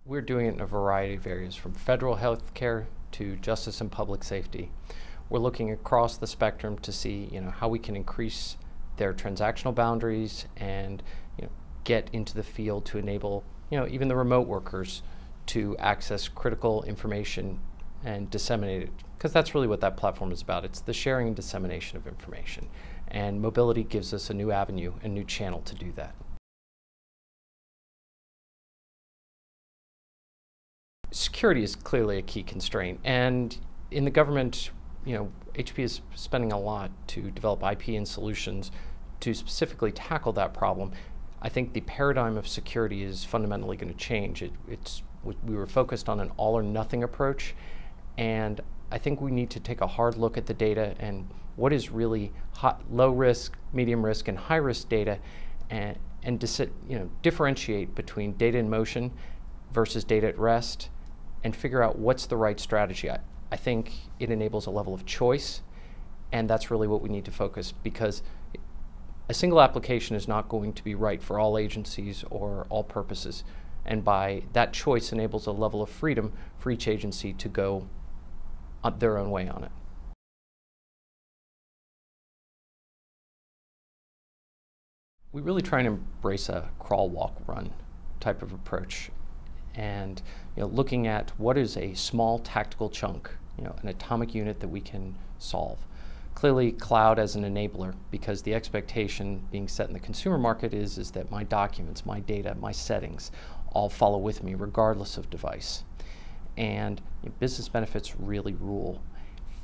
We're doing it in a variety of areas, from federal health care to justice and public safety. We're looking across the spectrum to see, how we can increase their transactional boundaries and, get into the field to enable, even the remote workers to access critical information and disseminate it, because that's really what that platform is about. It's the sharing and dissemination of information. And mobility gives us a new avenue, a new channel to do that. Security is clearly a key constraint, and in the government, HP is spending a lot to develop IP and solutions to specifically tackle that problem. I think the paradigm of security is fundamentally going to change. We were focused on an all or nothing approach, and I think we need to take a hard look at the data and what is really low risk, medium risk, and high risk data, and differentiate between data in motion versus data at rest, and figure out what's the right strategy. I think it enables a level of choice, and that's really what we need to focus, because a single application is not going to be right for all agencies or all purposes, and by that choice enables a level of freedom for each agency to go their own way on it. We really try and embrace a crawl, walk, run type of approach, and looking at what is a small tactical chunk, an atomic unit that we can solve. Clearly, cloud as an enabler, because the expectation being set in the consumer market is that my documents, my data, my settings all follow with me regardless of device. And business benefits really rule.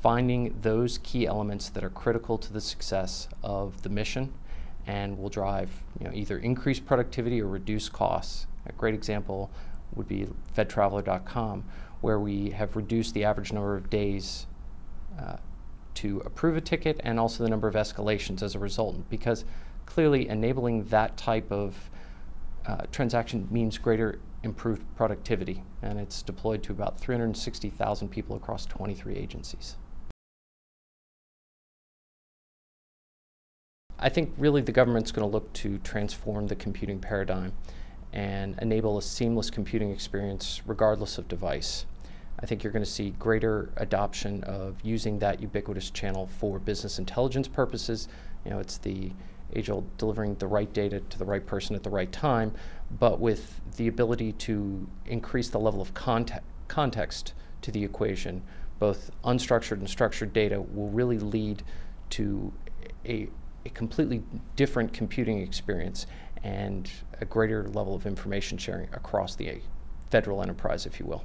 Finding those key elements that are critical to the success of the mission and will drive either increased productivity or reduced costs. A great example would be FedTraveler.com, where we have reduced the average number of days to approve a ticket, and also the number of escalations as a result, because clearly enabling that type of transaction means greater improved productivity, and it's deployed to about 360,000 people across 23 agencies. I think really the government's going to look to transform the computing paradigm and enable a seamless computing experience regardless of device. I think you're going to see greater adoption of using that ubiquitous channel for business intelligence purposes. It's the age-old delivering the right data to the right person at the right time, but with the ability to increase the level of context to the equation. Both unstructured and structured data will really lead to a completely different computing experience and a greater level of information sharing across the federal enterprise, if you will.